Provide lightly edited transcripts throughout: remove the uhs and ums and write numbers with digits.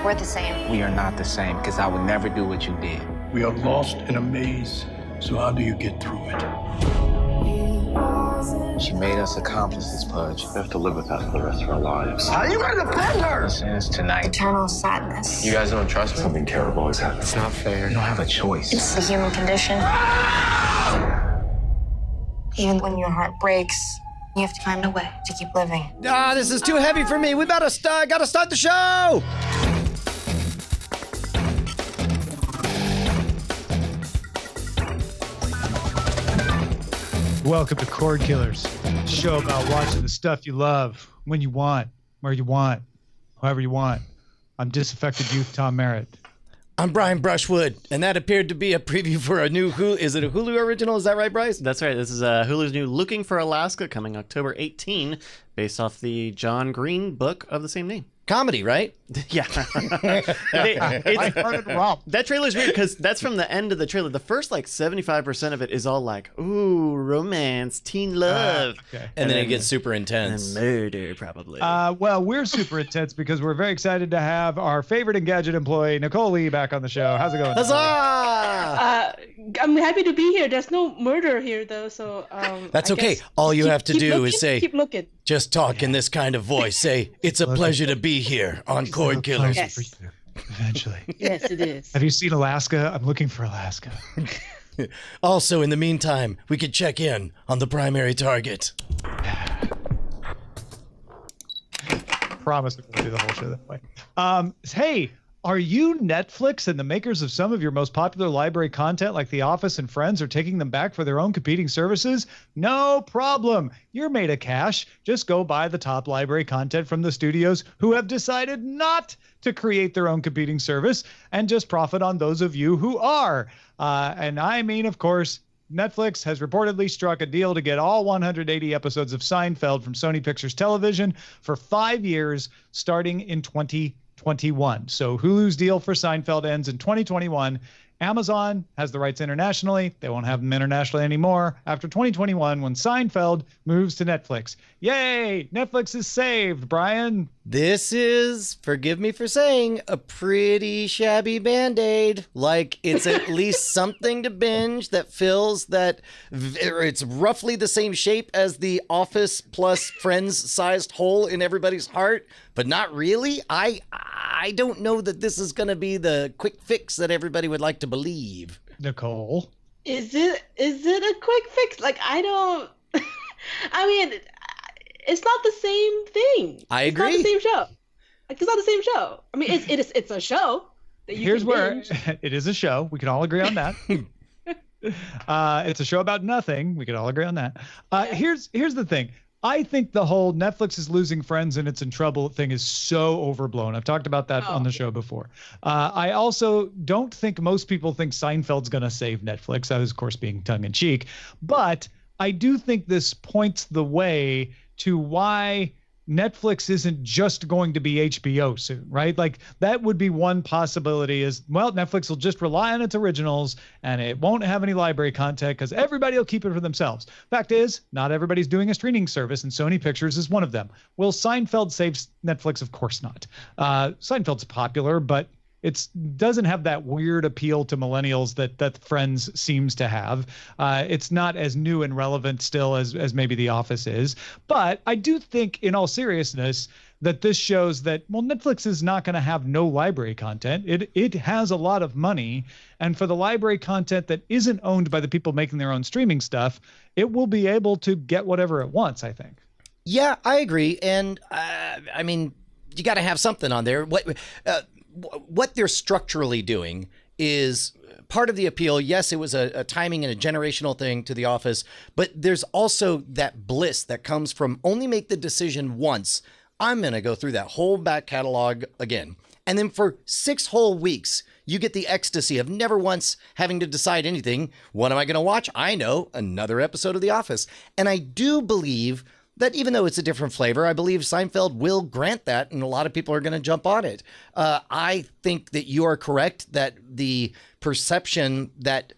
We're the same. We are not the same, because I would never do what you did. We are lost in a maze, so how do you get through it? She made us accomplices, Pudge. We have to live with that for the rest of our lives. How are you gonna defend her? Since tonight. Eternal sadness. You guys don't trust me? Something terrible has happened. It's not fair. You don't have a choice. It's the human condition. Even when your heart breaks, you have to find a way to keep living. This is too heavy for me. We gotta start the show. Welcome to Cordkillers, a show about watching the stuff you love, when you want, where you want, however you want. I'm disaffected youth Tom Merritt. I'm Brian Brushwood, and that appeared to be a preview for a new Hulu. Is it a Hulu original? Is that right, Bryce? That's right. This is Hulu's new Looking for Alaska, coming October 18, based off the John Green book of the same name. Comedy, right? Yeah. That trailer's weird because that's from the end of the trailer. The first 75% of it is all like, ooh, romance, teen love. Okay. And then it gets super intense. And murder, probably. Well, we're super intense because we're very excited to have our favorite Engadget employee, Nicole Lee, back on the show. How's it going? Huzzah! I'm happy to be here. There's no murder here, though, so... That's okay. All you have to do is say... Keep looking. Just talk in this kind of voice. Say, it's a pleasure to be here on Cordkillers. Yes. Eventually. Yes, it is. Have you seen Alaska? I'm looking for Alaska. Also, in the meantime, we could check in on the primary target. Promise we're going to do the whole show that way. Hey, are you Netflix and the makers of some of your most popular library content like The Office and Friends are taking them back for their own competing services? No problem. You're made of cash. Just go buy the top library content from the studios who have decided not to create their own competing service and just profit on those of you who are. And I mean, of course, Netflix has reportedly struck a deal to get all 180 episodes of Seinfeld from Sony Pictures Television for 5 years, starting in 2021. So Hulu's deal for Seinfeld ends in 2021. Amazon has the rights internationally. They won't have them internationally anymore after 2021 when Seinfeld moves to Netflix. Yay! Netflix is saved, Brian. This is, forgive me for saying, a pretty shabby Band-Aid. Like, it's at least something to binge that fills that, it's roughly the same shape as the Office plus Friends-sized hole in everybody's heart, but not really. I don't know that this is going to be the quick fix that everybody would like to believe. Nicole? Is it a quick fix? I don't... I mean... It's not the same thing. I agree. It's not the same show. It's not the same show. I mean, it's a show that you Here's can where binge. it is a show. We can all agree on that. It's a show about nothing. We can all agree on that. Here's the thing. I think the whole Netflix is losing friends and it's in trouble thing is so overblown. I've talked about that on the show before. I also don't think most people think Seinfeld's going to save Netflix. That is, of course, being tongue in cheek. But I do think this points the way to why Netflix isn't just going to be HBO soon, right? Like that would be one possibility is, well, Netflix will just rely on its originals and it won't have any library content because everybody will keep it for themselves. Fact is, not everybody's doing a streaming service and Sony Pictures is one of them. Will Seinfeld save Netflix? Of course not. Seinfeld's popular, but it doesn't have that weird appeal to millennials that Friends seems to have. It's not as new and relevant still as maybe The Office is. But I do think, in all seriousness, that this shows that, well, Netflix is not going to have no library content. It has a lot of money. And for the library content that isn't owned by the people making their own streaming stuff, it will be able to get whatever it wants, I think. Yeah, I agree. And I mean, you got to have something on there. What they're structurally doing is part of the appeal. Yes, it was a timing and a generational thing to The Office, but there's also that bliss that comes from only make the decision once. I'm going to go through that whole back catalog again. And then for 6 whole weeks, you get the ecstasy of never once having to decide anything. What am I going to watch? I know, another episode of The Office. And I do believe that even though it's a different flavor, I believe Seinfeld will grant that, and a lot of people are going to jump on it. I think that you are correct that the perception that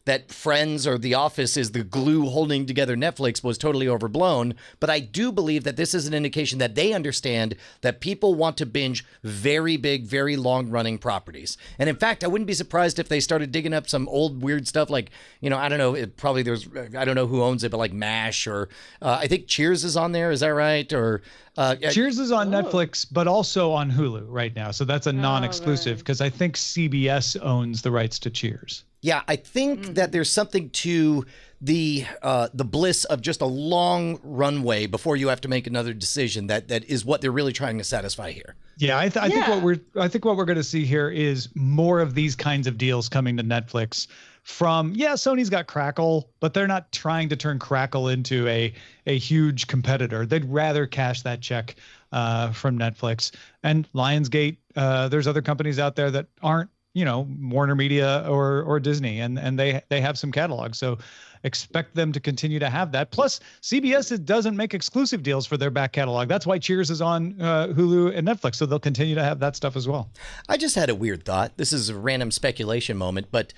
that Friends or The Office is the glue holding together Netflix was totally overblown. But I do believe that this is an indication that they understand that people want to binge very big, very long-running properties. And in fact, I wouldn't be surprised if they started digging up some old weird stuff like, I don't know, I don't know who owns it, but like MASH or I think Cheers is on there. Is that right? Or Cheers is on Netflix, but also on Hulu right now. So that's a non-exclusive because I think CBS owns the rights to Cheers. Yeah, I think that there's something to the bliss of just a long runway before you have to make another decision. That is what they're really trying to satisfy here. Yeah, I think what we're going to see here is more of these kinds of deals coming to Netflix. Sony's got Crackle, but they're not trying to turn Crackle into a huge competitor. They'd rather cash that check from Netflix. And Lionsgate, there's other companies out there that aren't, Warner Media or Disney, and they have some catalog. So expect them to continue to have that. Plus, CBS doesn't make exclusive deals for their back catalog. That's why Cheers is on Hulu and Netflix. So they'll continue to have that stuff as well. I just had a weird thought. This is a random speculation moment, but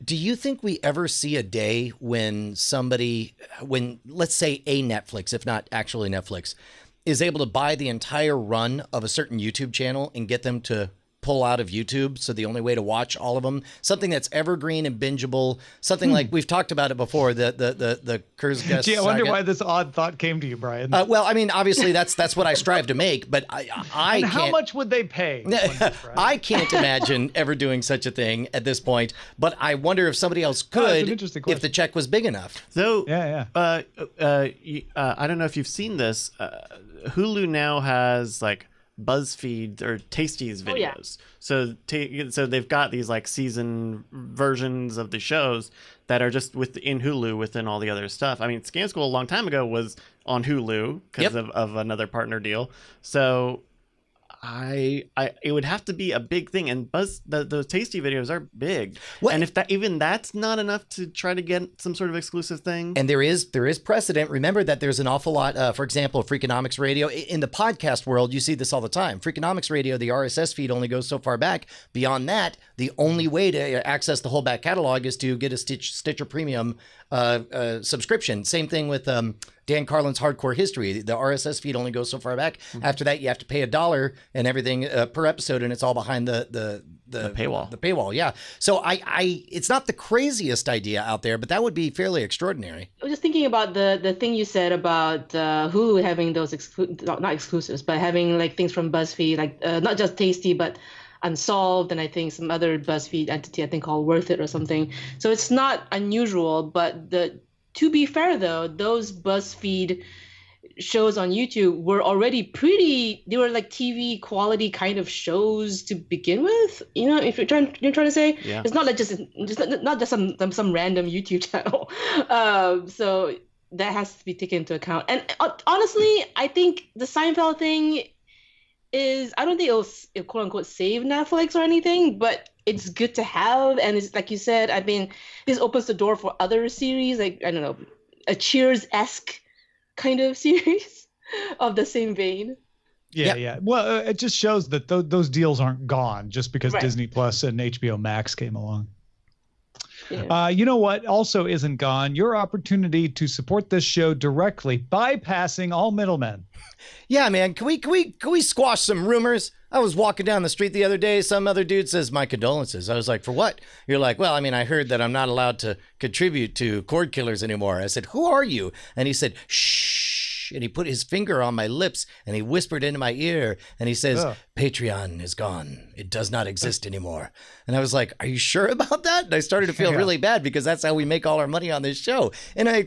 do you think we ever see a day when let's say a Netflix, if not actually Netflix, is able to buy the entire run of a certain YouTube channel and get them to pull out of YouTube, so the only way to watch all of them, something that's evergreen and bingeable, something like we've talked about it before, the Kurzgesagt. Gee, I wonder why this odd thought came to you, Brian. Well, I mean, obviously that's what I strive to make, but I and how much would they pay? I can't imagine ever doing such a thing at this point, but I wonder if somebody else could if the check was big enough. So I don't know if you've seen this. Hulu now has like BuzzFeed or Tasty's videos. So they've got these like season versions of the shows that are just within Hulu within all the other stuff. I mean, Scam School a long time ago was on Hulu because of another partner deal. So it would have to be a big thing, and those Tasty videos are big. And if that's not enough to try to get some sort of exclusive thing, and there is precedent. Remember that there's an awful lot. For example, Freakonomics Radio in the podcast world, you see this all the time. Freakonomics Radio, the RSS feed only goes so far back. Beyond that, the only way to access the whole back catalog is to get a Stitcher Premium subscription. Same thing with Dan Carlin's Hardcore History. The RSS feed only goes so far back. After that, you have to pay $1 and everything per episode, and it's all behind the paywall. The paywall, yeah. So it's not the craziest idea out there, but that would be fairly extraordinary. I was just thinking about the thing you said about Hulu having those not exclusives, but having like things from BuzzFeed, like not just Tasty, but Unsolved, and I think some other BuzzFeed entity, I think called Worth It or something. So it's not unusual, but to be fair though, those BuzzFeed shows on YouTube were already they were like TV quality kind of shows to begin with. If you're trying to say, it's not like just not just some random YouTube channel. So that has to be taken into account. And honestly, I think the Seinfeld thing I don't think it'll quote unquote save Netflix or anything, but it's good to have. And it's like you said, I mean, this opens the door for other series, like, I don't know, a Cheers-esque kind of series of the same vein. Yeah. Well, it just shows that those deals aren't gone just because Disney Plus and HBO Max came along. Yeah. You know what also isn't gone? Your opportunity to support this show directly, bypassing all middlemen. Yeah, man. Can we squash some rumors? I was walking down the street the other day. Some other dude says, "My condolences." I was like, "For what?" You're like, "Well, I mean, I heard that I'm not allowed to contribute to Cordkillers anymore." I said, "Who are you?" And he said, "Shh." And he put his finger on my lips and he whispered into my ear and he says, "Patreon is gone. It does not exist anymore." And I was like, "Are you sure about that?" And I started to feel really bad because that's how we make all our money on this show. And I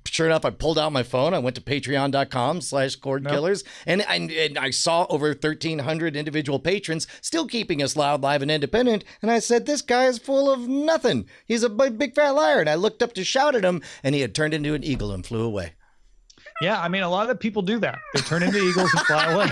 sure enough, I pulled out my phone. I went to patreon.com/Cordkillers and I saw over 1,300 individual patrons still keeping us loud, live, and independent. And I said, "This guy is full of nothing. He's a big fat liar." And I looked up to shout at him and he had turned into an eagle and flew away. Yeah, I mean, a lot of people do that. They turn into eagles and fly away.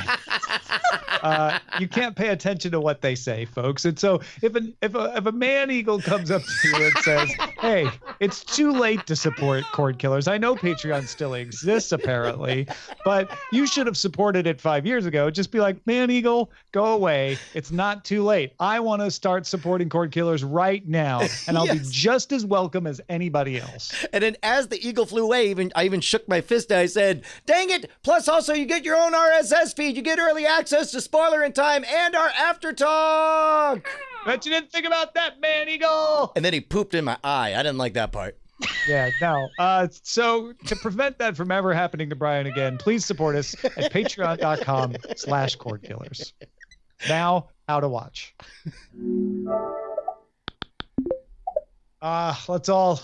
You can't pay attention to what they say, folks. And so if a man eagle comes up to you and says, "Hey, it's too late to support Cordkillers. I know Patreon still exists apparently, but you should have supported it 5 years ago." Just be like, "Man eagle, go away. It's not too late. I want to start supporting Cordkillers right now, and I'll be just as welcome as anybody else." And then as the eagle flew away, I even shook my fist and I said, "Dang it! Plus also you get your own RSS feed. You get early access to Spoilerin time and our after talk." Bet you didn't think about that, man eagle. And then he pooped in my eye. I didn't like that part. Yeah, no. So to prevent that from ever happening to Brian again, please support us at patreon.com/Cordkillers. Now, how to watch. Let's all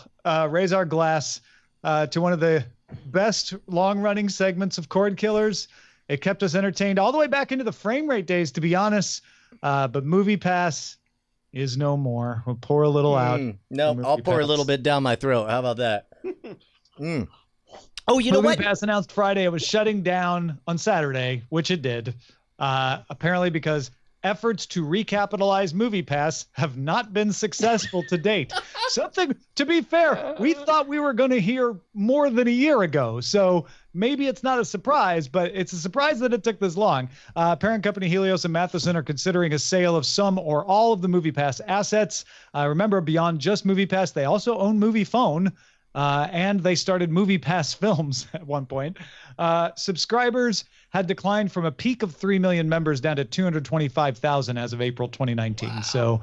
raise our glass to one of the best long-running segments of Cordkillers. It kept us entertained all the way back into the frame rate days, to be honest. But Movie Pass is no more. We'll pour a little out. No, I'll pour a little bit down my throat. How about that? Oh, you know what? Movie Pass announced Friday it was shutting down on Saturday, which it did. Apparently because efforts to recapitalize Movie Pass have not been successful to date. Something, to be fair, we thought we were going to hear more than a year ago. So maybe it's not a surprise, but it's a surprise that it took this long. Parent company Helios and Matheson are considering a sale of some or all of the Movie Pass assets. Remember, beyond just Movie Pass, they also own Movie Phone. And they started Movie Pass Films at one point. Subscribers had declined from a peak of 3 million members down to 225,000 as of April 2019. Wow. So,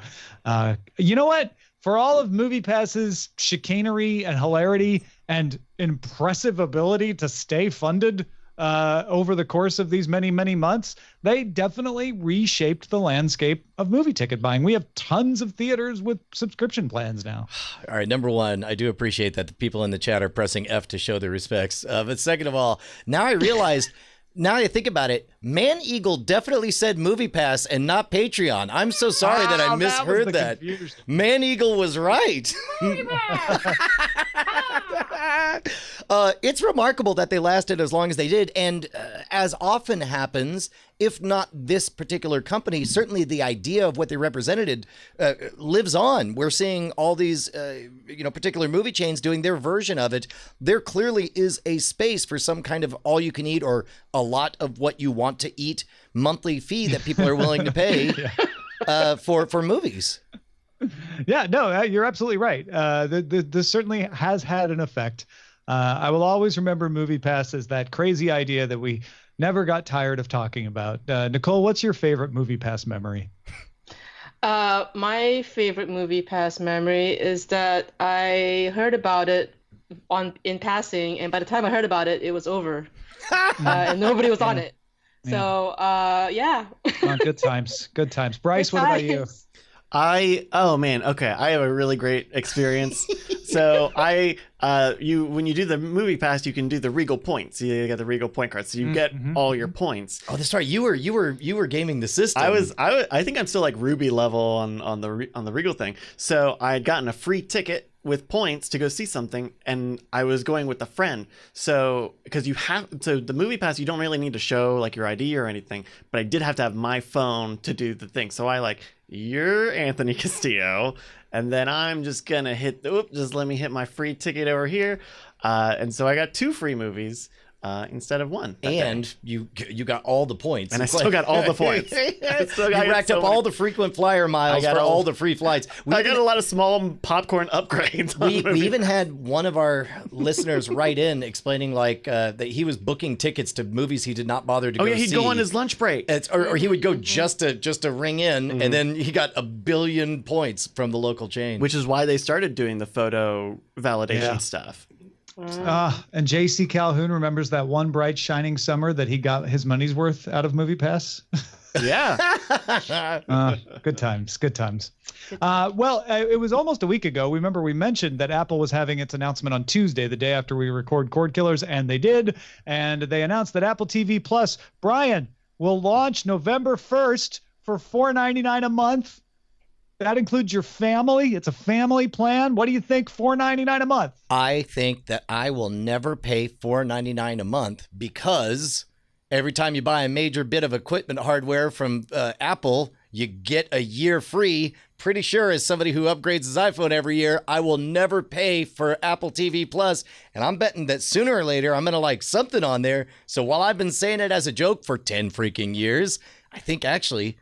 you know what? For all of Movie Pass's chicanery and hilarity and impressive ability to stay funded over the course of these many, many months, they definitely reshaped the landscape of movie ticket buying. We have tons of theaters with subscription plans now. All right, number one, I do appreciate that the people in the chat are pressing F to show their respects. But second of all, now I realized, now I think about it, Man Eagle definitely said Movie Pass and not Patreon. I'm so sorry that I misheard that. Man Eagle was right. It's remarkable that they lasted as long as they did. And as often happens, if not this particular company, certainly the idea of what they represented lives on. We're seeing all these, particular movie chains doing their version of it. There clearly is a space for some kind of all you can eat or a lot of what you want to eat monthly fee that people are willing to pay for movies. Yeah, no, you're absolutely right. This certainly has had an effect. I will always remember Movie Pass as that crazy idea that we never got tired of talking about. Nicole, what's your favorite Movie Pass memory? My favorite Movie Pass memory is that I heard about it in passing, and by the time I heard about it, it was over, and nobody was on it. So, yeah. Good times. Good times. Bryce, what about you? Oh man, okay. I have a really great experience. So when you do the Movie Pass, you can do the Regal points. You get the Regal point cards, so you get all your points. Oh, that's right. You were gaming the system. I think I'm still like Ruby level on the Regal thing. So I had gotten a free ticket with points to go see something, and I was going with a friend. So because the Movie Pass, you don't really need to show like your ID or anything, but I did have to have my phone to do the thing. So you're Anthony Castillo, and then I'm just gonna just let me hit my free ticket over here. And so I got 2 free movies instead of 1. And you got all the points. And I still got all the points. You racked up all the frequent flyer miles for all the free flights. I got a lot of small popcorn upgrades. We even had one of our listeners write in explaining that he was booking tickets to movies he did not bother to go see. Oh yeah, he'd go on his lunch break. Or he would go just to ring in, and then he got 1 billion points from the local chain. Which is why they started doing the photo validation stuff. And J.C. Calhoun remembers that one bright shining summer that he got his money's worth out of Movie Pass. Yeah. Good times. Well, it was almost a week ago. Remember, we mentioned that Apple was having its announcement on Tuesday, the day after we record Cordkillers, and they did. And they announced that Apple TV Plus, Brian, will launch November 1st for $4.99 a month. That includes your family. It's a family plan. What do you think? $4.99 a month. I think that I will never pay $4.99 a month because Every time you buy a major bit of equipment hardware from Apple, you get a year free. Pretty sure as somebody who upgrades his iPhone every year, I will never pay for Apple TV Plus. And I'm betting that sooner or later, I'm going to like something on there. So while I've been saying it as a joke for 10 freaking years, I think actually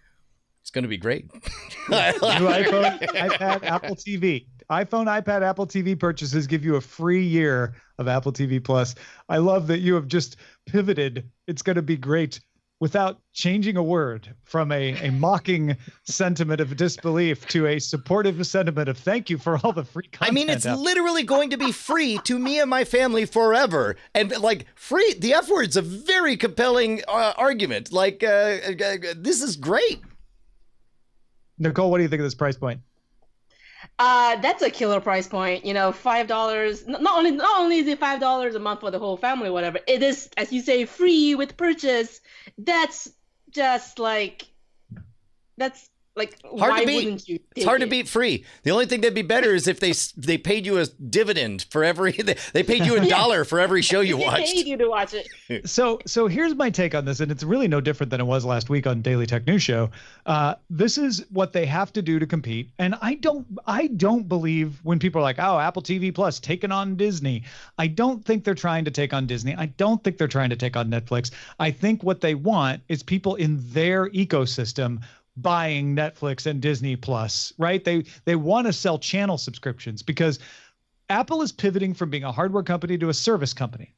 it's going to be great. New iPhone, iPad, Apple TV. iPhone, iPad, Apple TV purchases give you a free year of Apple TV Plus. I love that you have just pivoted. It's going to be great without changing a word from a mocking sentiment of disbelief to a supportive sentiment of thank you for all the free content. I mean, it's literally going to be free to me and my family forever. And like free, the F word's a very compelling argument. Like, this is great. Nicole, what do you think of this price point? That's a killer price point. You know, $5. Not only is it $5 a month for the whole family, or whatever. It is, as you say, free with purchase. That's just like, Hard why to beat. wouldn't you? It's hard to beat free. The only thing that'd be better is if they paid you a dividend for every they paid you $1 for every show you watched. They paid you to watch it. So here's my take on this, and it's really no different than it was last week on Daily Tech News Show. This is what they have to do to compete, and I don't believe when people are like, oh, Apple TV Plus taking on Disney. I don't think they're trying to take on Disney. I don't think they're trying to take on Netflix. I think what they want is people in their ecosystem buying Netflix and Disney Plus, right? They want to sell channel subscriptions because Apple is pivoting from being a hardware company to a service company.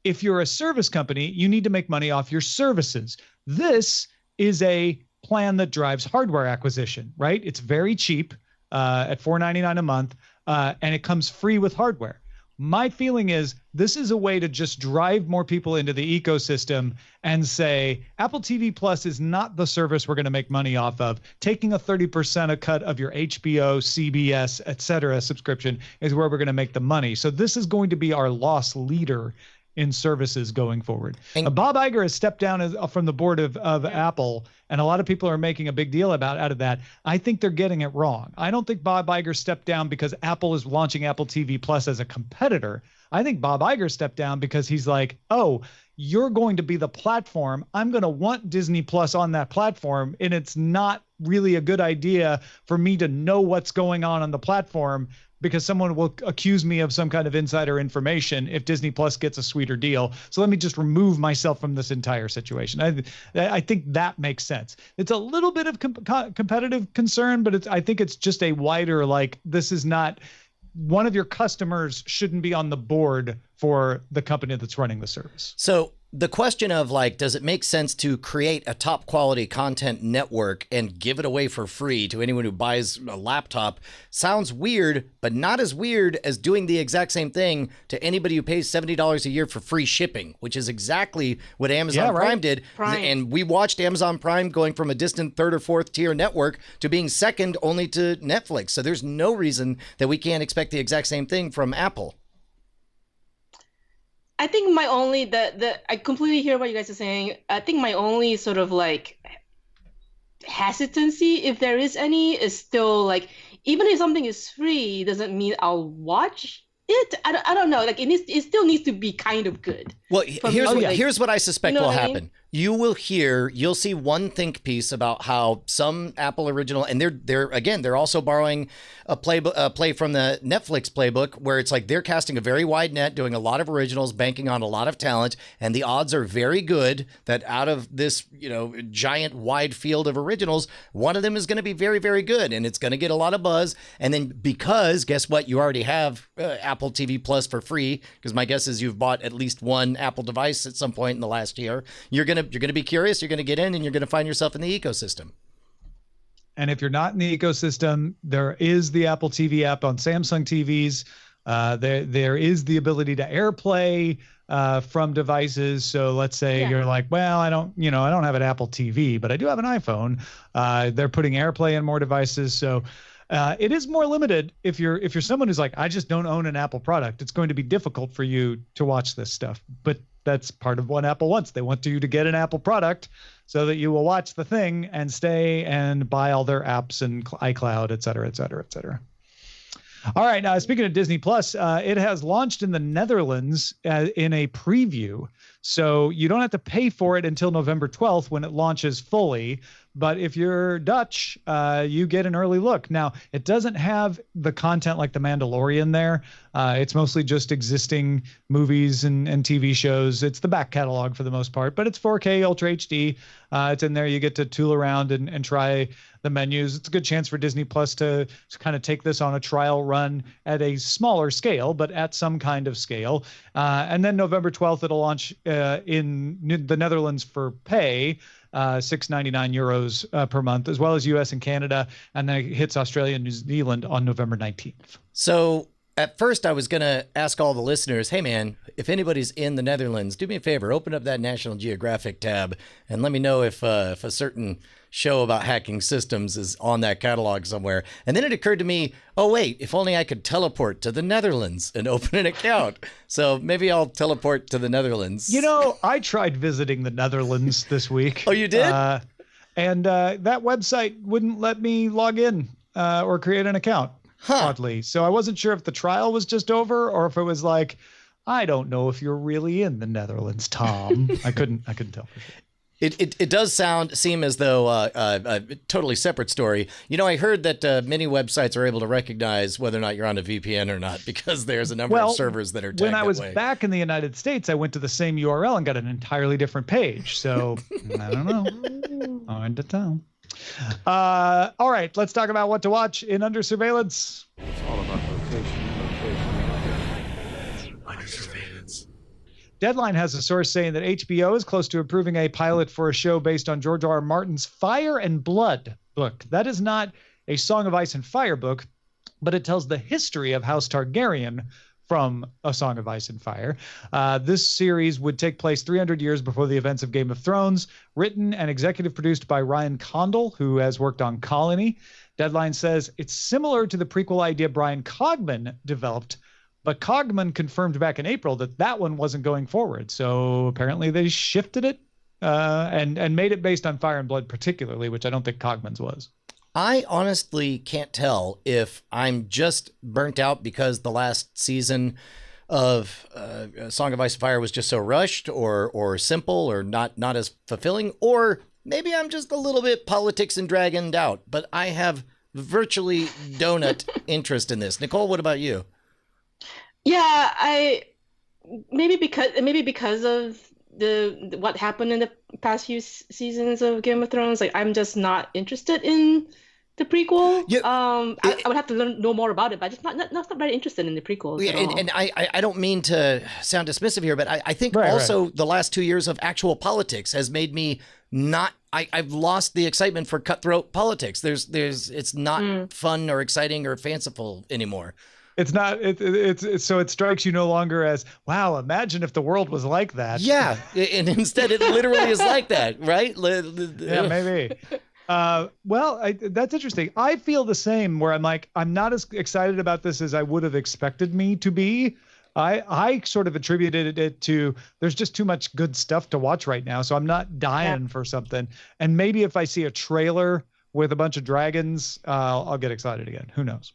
If you're a service company, you need to make money off your services. This is a plan that drives hardware acquisition, right? It's very cheap at $4.99 a month, and it comes free with hardware. My feeling is this is a way to just drive more people into the ecosystem and say, Apple TV Plus is not the service we're going to make money off of. Taking a 30% cut of your HBO, CBS, et cetera subscription is where we're going to make the money. So this is going to be our loss leader in services going forward. Bob Iger has stepped down from the board of Apple, and a lot of people are making a big deal out of that. I think they're getting it wrong. I don't think Bob Iger stepped down because Apple is launching Apple TV Plus as a competitor. I think Bob Iger stepped down because he's like, oh, you're going to be the platform. I'm going to want Disney Plus on that platform, and it's not really a good idea for me to know what's going on the platform because someone will accuse me of some kind of insider information if Disney Plus gets a sweeter deal. So let me just remove myself from this entire situation. I think that makes sense. It's a little bit of competitive concern, but I think it's just a wider, like, this is not one of your customers shouldn't be on the board for the company that's running the service. So the question of like, does it make sense to create a top quality content network and give it away for free to anyone who buys a laptop sounds weird, but not as weird as doing the exact same thing to anybody who pays $70 a year for free shipping, which is exactly what Amazon Prime did. And we watched Amazon Prime going from a distant third or fourth tier network to being second only to Netflix. So there's no reason that we can't expect the exact same thing from Apple. I think my only I completely hear what you guys are saying. I think my only sort of like hesitancy, if there is any, is still like, even if something is free, doesn't mean I'll watch it. I don't know. Like it still needs to be kind of good. Well, here's what I suspect will happen. You'll see one think piece about how some Apple original, and they're also borrowing a play from the Netflix playbook, where it's like they're casting a very wide net, doing a lot of originals, banking on a lot of talent, and the odds are very good that out of this, giant wide field of originals, one of them is going to be very, very good, and it's going to get a lot of buzz. And then because guess what, you already have Apple TV Plus for free, because my guess is you've bought at least one Apple device at some point in the last year. You're going to be curious, you're going to get in, and you're going to find yourself in the ecosystem. And if you're not in the ecosystem, there is the Apple TV app on Samsung TVs. There is the ability to AirPlay from devices. So let's say you're like, well, I don't have an Apple TV, but I do have an iPhone. They're putting AirPlay in more devices. So it is more limited. If you're someone who's like, I just don't own an Apple product, it's going to be difficult for you to watch this stuff. But that's part of what Apple wants. They want you to get an Apple product so that you will watch the thing and stay and buy all their apps and iCloud, et cetera, et cetera, et cetera. All right. Now, speaking of Disney Plus, it has launched in the Netherlands in a preview. So you don't have to pay for it until November 12th when it launches fully. But if you're Dutch, you get an early look. Now, it doesn't have the content like The Mandalorian there. It's mostly just existing movies and TV shows. It's the back catalog for the most part, but it's 4K Ultra HD. It's in there. You get to tool around and try the menus. It's a good chance for Disney Plus to kind of take this on a trial run at a smaller scale, but at some kind of scale. And then November 12th, it'll launch in the Netherlands for pay. 6.99 euros per month, as well as US and Canada. And then it hits Australia and New Zealand on November 19th. So at first I was going to ask all the listeners, hey man, if anybody's in the Netherlands, do me a favor, open up that National Geographic tab and let me know if a certain show about hacking systems is on that catalog somewhere. And then it occurred to me, oh wait, if only I could teleport to the Netherlands and open an account. So maybe I'll teleport to the Netherlands. You know, I tried visiting the Netherlands this week. Oh, you did? And that website wouldn't let me log in or create an account, oddly. So I wasn't sure if the trial was just over or if it was like, I don't know if you're really in the Netherlands, Tom. I couldn't tell for sure. It does seem as though a totally separate story. You know, I heard that many websites are able to recognize whether or not you're on a VPN or not because there's a number of servers that are tagged when I was that way. back in the United States, I went to the same URL and got an entirely different page. So I don't know. Hard to tell. All right, let's talk about what to watch in Under Surveillance. It's all about location. Under surveillance. Deadline has a source saying that HBO is close to approving a pilot for a show based on George R. R. Martin's Fire and Blood book. That is not a Song of Ice and Fire book, but it tells the history of House Targaryen from A Song of Ice and Fire. This series would take place 300 years before the events of Game of Thrones, written and executive produced by Ryan Condal, who has worked on Colony. Deadline says it's similar to the prequel idea Brian Cogman developed, but Cogman confirmed back in April that one wasn't going forward. So apparently they shifted it and made it based on Fire and Blood particularly, which I don't think Cogman's was. I honestly can't tell if I'm just burnt out because the last season of Song of Ice and Fire was just so rushed or simple or not as fulfilling, or maybe I'm just a little bit politics and dragoned out, but I have virtually donut interest in this. Nicole, what about you? Yeah, maybe because of what happened in the past few seasons of Game of Thrones, like I'm just not interested in the prequel. Yeah, I would have to know more about it, but I'm just not very interested in the prequel. Yeah, and I don't mean to sound dismissive here, but I think the last 2 years of actual politics has made me not. I've lost the excitement for cutthroat politics. It's not fun or exciting or fanciful anymore. It's not. It's so it strikes you no longer as, wow, imagine if the world was like that. Yeah, and instead it literally is like that, right? Yeah, maybe. Well, that's interesting. I feel the same. Where I'm like, I'm not as excited about this as I would have expected me to be. I sort of attributed it to there's just too much good stuff to watch right now, so I'm not dying for something. And maybe if I see a trailer with a bunch of dragons, I'll get excited again. Who knows?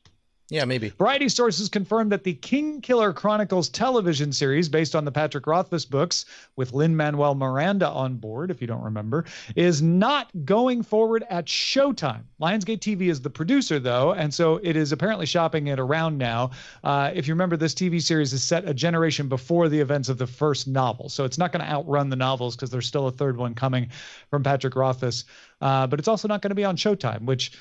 Yeah, maybe. Variety sources confirmed that the Kingkiller Chronicles television series, based on the Patrick Rothfuss books, with Lin-Manuel Miranda on board, if you don't remember, is not going forward at Showtime. Lionsgate TV is the producer, though, and so it is apparently shopping it around now. If you remember, this TV series is set a generation before the events of the first novel, so it's not going to outrun the novels because there's still a third one coming from Patrick Rothfuss. But it's also not going to be on Showtime, which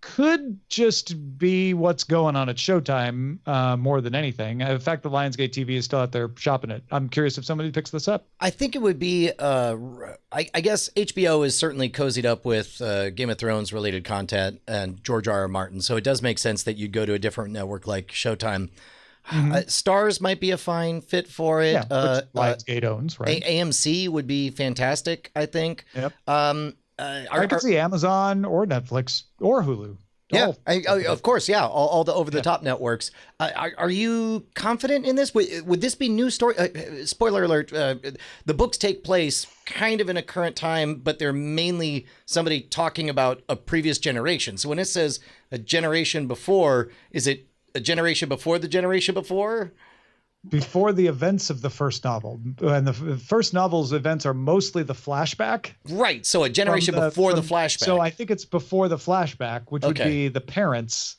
could just be what's going on at Showtime more than anything. The fact that Lionsgate TV is still out there shopping it. I'm curious if somebody picks this up. I think it would be, I guess HBO is certainly cozied up with Game of Thrones related content and George R. R. Martin. So it does make sense that you'd go to a different network like Showtime. Stars might be a fine fit for it. Yeah, which Lionsgate owns, right? AMC would be fantastic, I think. Yep. I could see Amazon or Netflix or Hulu. Yeah, of course. Yeah, all the over-the-top networks. Are you confident in this? Would this be new story? Spoiler alert: the books take place kind of in a current time, but they're mainly somebody talking about a previous generation. So when it says a generation before, is it a generation before the generation before? Before the events of the first novel. And the first novel's events are mostly the flashback. Right. So a generation before the flashback. So I think it's before the flashback, which would be the parents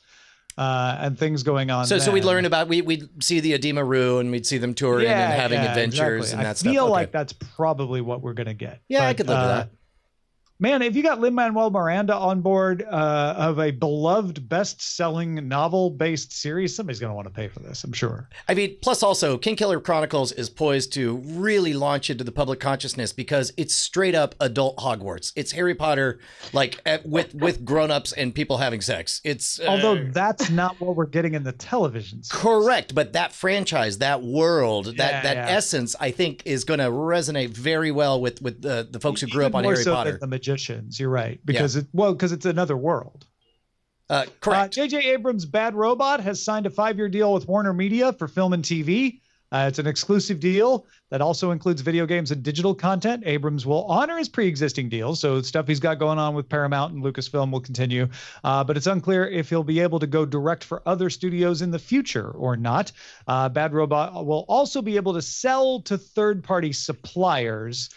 and things going on. So we'd learn about, we'd see the Edema Rue and we'd see them touring and having adventures and that stuff. I feel like that's probably what we're going to get. Yeah, I could live with that. Man, if you got Lin-Manuel Miranda on board of a beloved best-selling novel-based series, somebody's going to want to pay for this, I'm sure. I mean, plus also, Kingkiller Chronicles is poised to really launch into the public consciousness because it's straight up adult Hogwarts. It's Harry Potter, like with grown-ups and people having sex. It's although that's not what we're getting in the television series. Correct, but that franchise, that world, that essence, I think, is going to resonate very well with the folks who grew up on Harry Potter. The magicians, you're right, because it's another world. Correct. J.J. Abrams' Bad Robot has signed a 5-year deal with Warner Media for film and TV. It's an exclusive deal that also includes video games and digital content. Abrams will honor his pre-existing deals, so stuff he's got going on with Paramount and Lucasfilm will continue. But it's unclear if he'll be able to go direct for other studios in the future or not. Bad Robot will also be able to sell to third-party suppliers.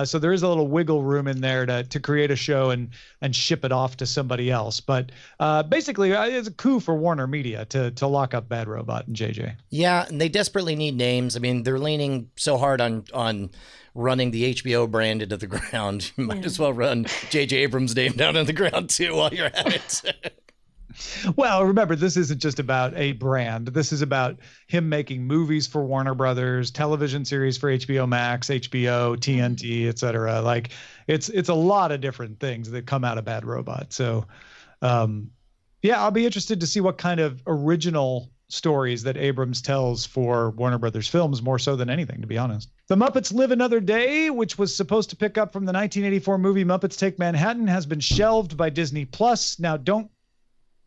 So there is a little wiggle room in there to create a show and ship it off to somebody else. But basically, it's a coup for Warner Media to lock up Bad Robot and JJ. Yeah, and they desperately need names. I mean, they're leaning so hard on running the HBO brand into the ground. You might as well run JJ Abrams' name down on the ground, too, while you're at it. Well, remember, this isn't just about a brand. This is about him making movies for Warner Brothers, television series for HBO Max, HBO, TNT, etc. Like it's a lot of different things that come out of Bad Robot. So, I'll be interested to see what kind of original stories that Abrams tells for Warner Brothers films, more so than anything, to be honest. The Muppets Live Another Day, which was supposed to pick up from the 1984 movie Muppets Take Manhattan, has been shelved by Disney Plus. Now, don't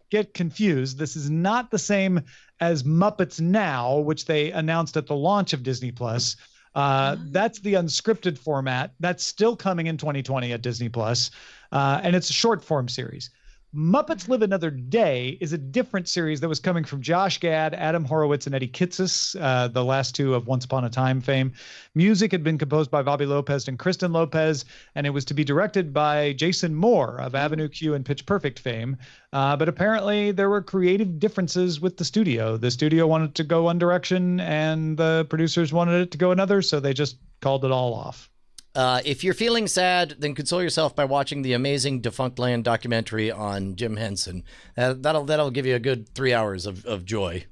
get confused. This is not the same as Muppets Now, which they announced at the launch of Disney Plus. That's the unscripted format. That's still coming in 2020 at Disney Plus, and it's a short form series. Muppets Live Another Day is a different series that was coming from Josh Gad, Adam Horowitz, and Eddie Kitsis, the last two of Once Upon a Time fame. Music had been composed by Bobby Lopez and Kristen Lopez, and it was to be directed by Jason Moore of Avenue Q and Pitch Perfect fame. But apparently there were creative differences with the studio. The studio wanted to go one direction, and the producers wanted it to go another, so they just called it all off. If you're feeling sad, then console yourself by watching the amazing Defunctland documentary on Jim Henson. That'll give you a good 3 hours of joy.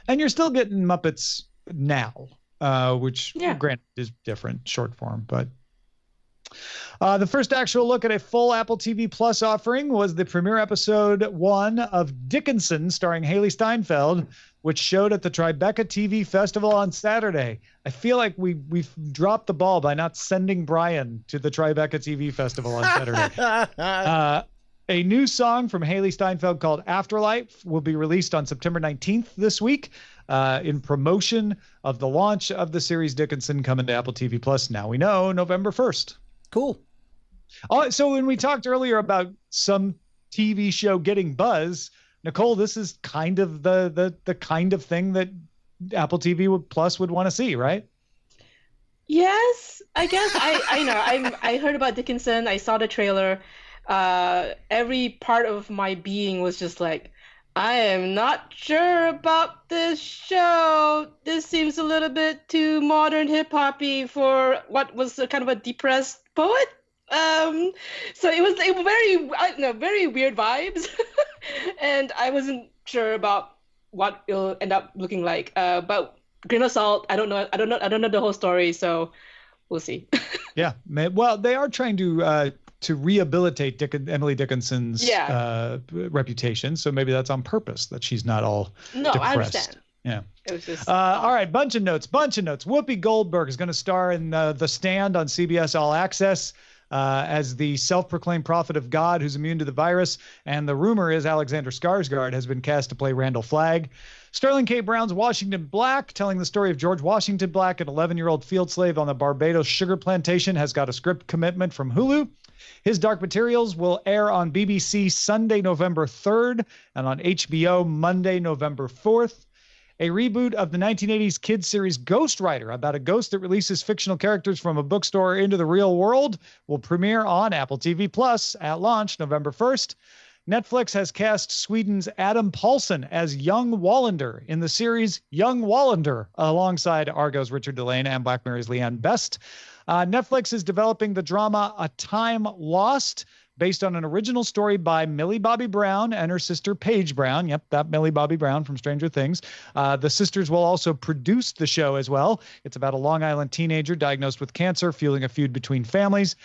And you're still getting Muppets Now, which granted is different, short form, but the first actual look at a full Apple TV Plus offering was the premiere episode 1 of Dickinson, starring Haley Steinfeld, which showed at the Tribeca TV Festival on Saturday. I feel like we've dropped the ball by not sending Brian to the Tribeca TV Festival on Saturday. A new song from Haley Steinfeld called Afterlife will be released on September 19th this week in promotion of the launch of the series Dickinson coming to Apple TV Plus. Now we know November 1st. Cool. So when we talked earlier about some TV show getting buzz, Nicole, this is kind of the kind of thing that Apple TV Plus would want to see, right? Yes, I guess. I know. I heard about Dickinson. I saw the trailer. Every part of my being was just like, I am not sure about this show. This seems a little bit too modern hip-hoppy for what was a kind of a depressed poet. So it was very weird vibes, and I wasn't sure about what it'll end up looking like. But grain of salt. I don't know the whole story, so we'll see. Yeah, well, they are trying to rehabilitate Emily Dickinson's reputation, so maybe that's on purpose that she's not all depressed. I understand. Yeah. It was just all right, bunch of notes. Whoopi Goldberg is going to star in The Stand on CBS All Access as the self-proclaimed prophet of God who's immune to the virus. And the rumor is Alexander Skarsgård has been cast to play Randall Flagg. Sterling K. Brown's Washington Black, telling the story of George Washington Black, an 11-year-old field slave on the Barbados sugar plantation, has got a script commitment from Hulu. His Dark Materials will air on BBC Sunday, November 3rd, and on HBO Monday, November 4th. A reboot of the 1980s kids series Ghost Rider, about a ghost that releases fictional characters from a bookstore into the real world, will premiere on Apple TV Plus at launch November 1st. Netflix has cast Sweden's Adam Paulson as Young Wallander in the series Young Wallander, alongside Argo's Richard Delane and Black Mirror's Leanne Best. Netflix is developing the drama A Time Lost, based on an original story by Millie Bobby Brown and her sister Paige Brown. Yep, that Millie Bobby Brown from Stranger Things. The sisters will also produce the show as well. It's about a Long Island teenager diagnosed with cancer, fueling a feud between families.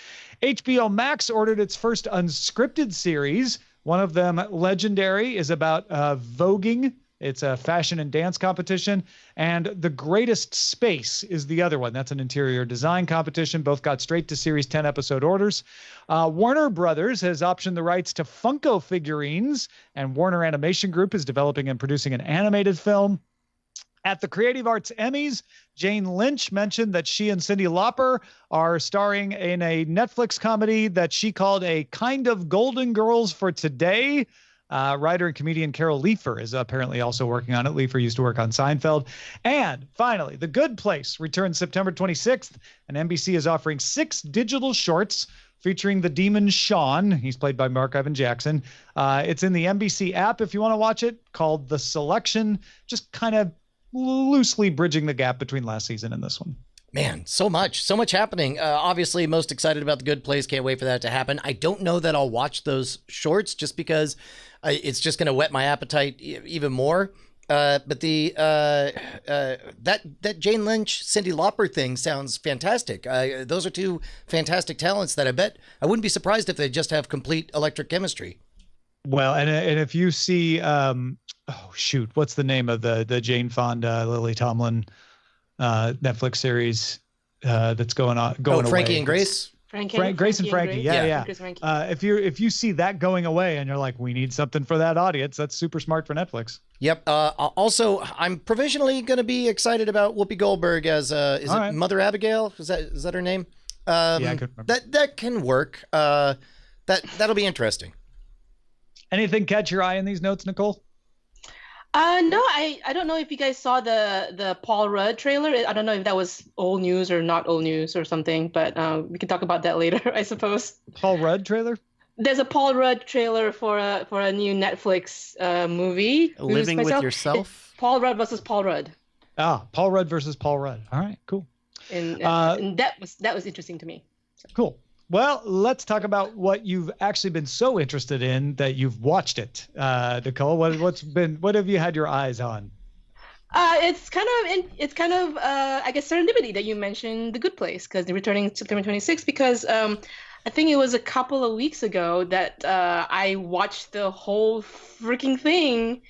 HBO Max ordered its first unscripted series. One of them, Legendary, is about voguing. It's a fashion and dance competition. And The Greatest Space is the other one. That's an interior design competition. Both got straight to series 10 episode orders. Warner Brothers has optioned the rights to Funko figurines, and Warner Animation Group is developing and producing an animated film. At the Creative Arts Emmys, Jane Lynch mentioned that she and Cyndi Lauper are starring in a Netflix comedy that she called a kind of Golden Girls for Today. Writer and comedian Carol Leifer is apparently also working on it. Leifer used to work on Seinfeld. And finally, The Good Place returns September 26th, and NBC is offering 6 digital shorts featuring the demon Sean. He's played by Mark Evan Jackson. It's in the NBC app if you want to watch it, called The Selection, just kind of loosely bridging the gap between last season and this one. Man, so much happening. Obviously, most excited about The Good Place. Can't wait for that to happen. I don't know that I'll watch those shorts just because it's just going to whet my appetite even more. But the that Jane Lynch, Cyndi Lauper thing sounds fantastic. Those are 2 fantastic talents that I bet I wouldn't be surprised if they just have complete electric chemistry. Well, and if you see, what's the name of the Jane Fonda, Lily Tomlin Netflix series that's going Frankie away. and Grace. Grace and Frankie. Yeah. Frankie. If you see that going away and you're like, we need something for that audience, that's super smart for Netflix. Yep. Also, I'm provisionally going to be excited about Whoopi Goldberg as Mother Abigail? Is that her name? Yeah, I could remember. That can work. That'll be interesting. Anything catch your eye in these notes, Nicole? No, I don't know if you guys saw the Paul Rudd trailer. I don't know if that was old news or not old news or something, but we can talk about that later, I suppose. Paul Rudd trailer? There's a Paul Rudd trailer for a new Netflix movie. Living with Yourself? Paul Rudd versus Paul Rudd. Paul Rudd versus Paul Rudd. All right, cool. And that was interesting to me. So. Cool. Well, let's talk about what you've actually been so interested in that you've watched it. Nicole, what have you had your eyes on? It's kind of I guess serendipity that you mentioned The Good Place, because they're returning September 26th, because I think it was a couple of weeks ago that I watched the whole freaking thing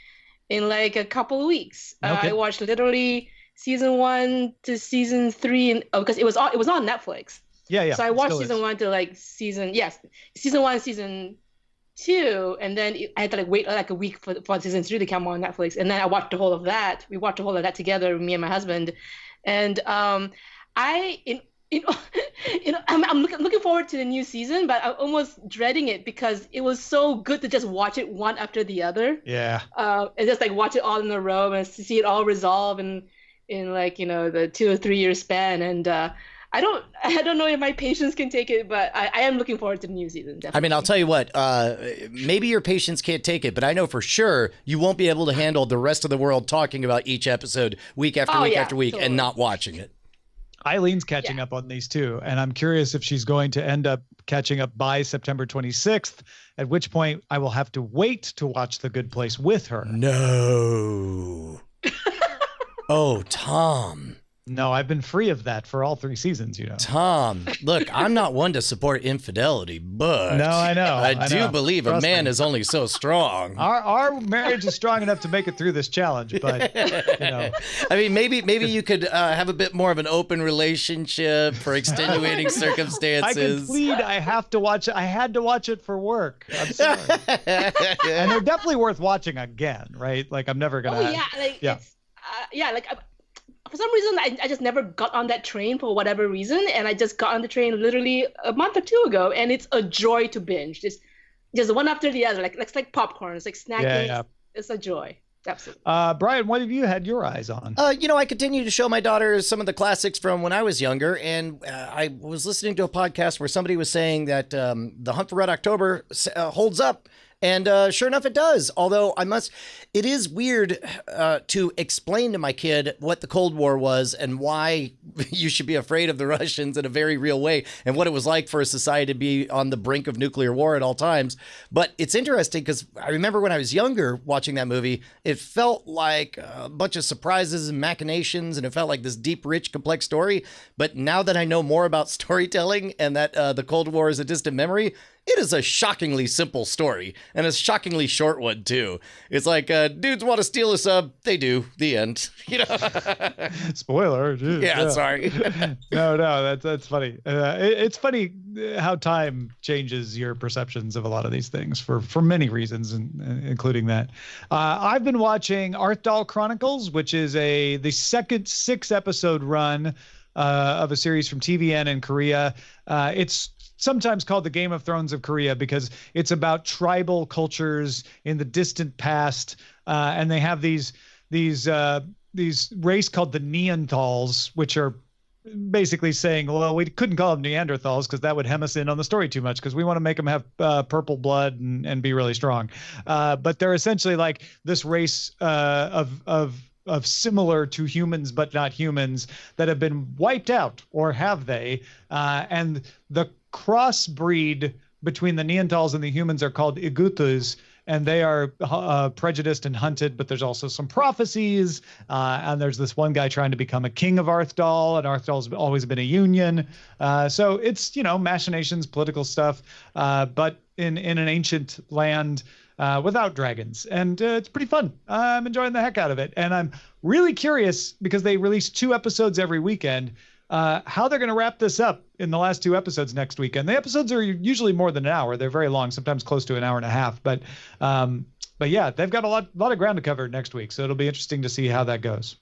in like a couple of weeks. Okay. I watched literally season 1 to season 3 because it was on Netflix. Yeah. So I watched season 1 to like season 1, season 2, and then I had to like wait like a week for season 3 to come on Netflix, and then I watched the whole of that. We watched the whole of that together, me and my husband, and I'm looking forward to the new season, but I'm almost dreading it because it was so good to just watch it one after the other. Yeah. And just like watch it all in a row and see it all resolve in like the 2 or 3 year span, and I don't know if my patience can take it, but I am looking forward to the new season. Definitely. I mean, I'll tell you what, maybe your patience can't take it, but I know for sure you won't be able to handle the rest of the world talking about each episode week after week after week, totally, and not watching it. Eileen's catching up on these too, and I'm curious if she's going to end up catching up by September 26th, at which point I will have to wait to watch The Good Place with her. No. Oh, Tom. No, I've been free of that for all 3 seasons, Tom, look, I'm not one to support infidelity, but no, I know. I do believe Trust a man me. is only so strong. Our marriage is strong enough to make it through this challenge, but I mean, maybe you could have a bit more of an open relationship for extenuating circumstances. I can plead. I had to watch it for work. I'm sorry. And they're definitely worth watching again, right? Like I'm never gonna. Oh yeah, like it's for some reason, I just never got on that train for whatever reason, and I just got on the train literally a month or two ago, and it's a joy to binge. Just one after the other, like it's like popcorn. It's like snacking. Yeah. It's a joy. Absolutely. Brian, what have you had your eyes on? I continue to show my daughter some of the classics from when I was younger, and I was listening to a podcast where somebody was saying that The Hunt for Red October holds up. And sure enough, it does. Although it is weird to explain to my kid what the Cold War was and why you should be afraid of the Russians in a very real way and what it was like for a society to be on the brink of nuclear war at all times. But it's interesting because I remember when I was younger watching that movie, it felt like a bunch of surprises and machinations, and it felt like this deep, rich, complex story. But now that I know more about storytelling and that the Cold War is a distant memory, it is a shockingly simple story, and a shockingly short one, too. It's like, dudes want to steal a sub. They do. The end. Spoiler. Geez, yeah, sorry. No, that's funny. It's funny how time changes your perceptions of a lot of these things for many reasons, including that. I've been watching Doll Chronicles, which is the second 6-episode run of a series from TVN in Korea. It's sometimes called the Game of Thrones of Korea because it's about tribal cultures in the distant past, and they have these race called the Neanderthals, which are basically saying, well, we couldn't call them Neanderthals because that would hem us in on the story too much because we want to make them have purple blood and be really strong. But they're essentially like this race of similar to humans but not humans that have been wiped out, or have they? And the crossbreed between the Neanderthals and the humans are called Igutus, and they are prejudiced and hunted, but there's also some prophecies, and there's this one guy trying to become a king of Arthdal, and Arthdal's always been a union. So it's, machinations, political stuff, but in an ancient land without dragons. And it's pretty fun. I'm enjoying the heck out of it. And I'm really curious, because they release 2 episodes every weekend, how they're going to wrap this up in the last 2 episodes next weekend. The episodes are usually more than an hour. They're very long, sometimes close to an hour and a half. But yeah, they've got a lot of ground to cover next week. So it'll be interesting to see how that goes.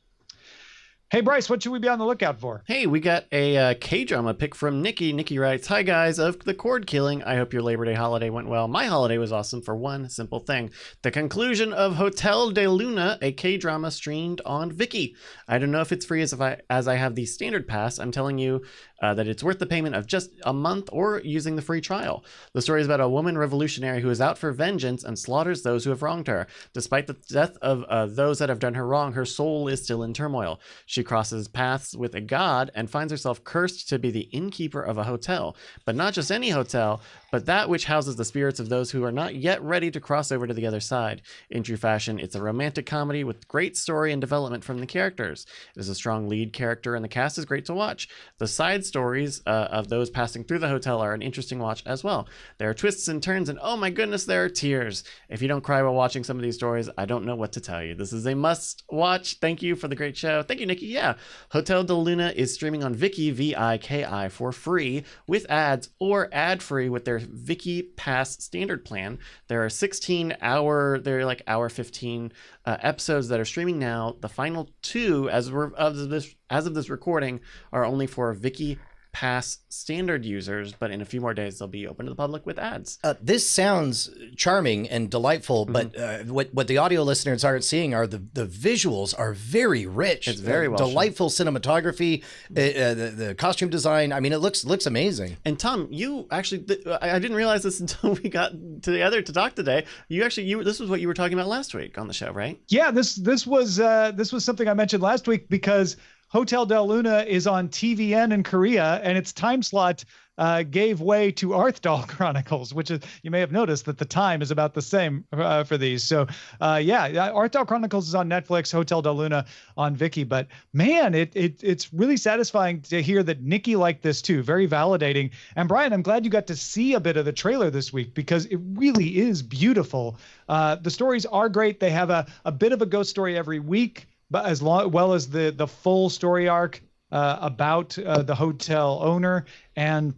Hey, Bryce, what should we be on the lookout for? Hey, we got a K-drama pick from Nikki. Nikki writes, "Hi guys of the Cord Killing. I hope your Labor Day holiday went well. My holiday was awesome for one simple thing. The conclusion of Hotel de Luna, a K-drama streamed on Viki. I don't know if it's free as I have the standard pass. I'm telling you that it's worth the payment of just a month or using the free trial. The story is about a woman revolutionary who is out for vengeance and slaughters those who have wronged her. Despite the death of those that have done her wrong, her soul is still in turmoil. She crosses paths with a god and finds herself cursed to be the innkeeper of a hotel. But not just any hotel, but that which houses the spirits of those who are not yet ready to cross over to the other side. In true fashion, it's a romantic comedy with great story and development from the characters. It is a strong lead character, and the cast is great to watch. The side stories of those passing through the hotel are an interesting watch as well. There are twists and turns, and oh my goodness, there are tears. If you don't cry while watching some of these stories, I don't know what to tell you. This is a must watch. Thank you for the great show." Thank you, Nikki. Yeah, Hotel de Luna is streaming on Viki, Viki, for free with ads, or ad-free with their Viki Pass standard plan. There are hour 15 episodes that are streaming now. The final 2, as of this recording, are only for Viki Pass standard users, but in a few more days they'll be open to the public with ads. This sounds charming and delightful, but what the audio listeners aren't seeing are the visuals are very rich. It's very well delightful cinematography, the costume design. I mean, it looks amazing. And Tom, you actually, I didn't realize this until we got together to talk today. This was what you were talking about last week on the show, right? Yeah, this was something I mentioned last week because Hotel del Luna is on TVN in Korea, and its time slot gave way to Doll Chronicles, which is, you may have noticed that the time is about the same for these. So Doll Chronicles is on Netflix, Hotel del Luna on Viki. But man, it's really satisfying to hear that Nikki liked this too. Very validating. And Brian, I'm glad you got to see a bit of the trailer this week because it really is beautiful. The stories are great. They have a bit of a ghost story every week, but well as the full story arc about the hotel owner. And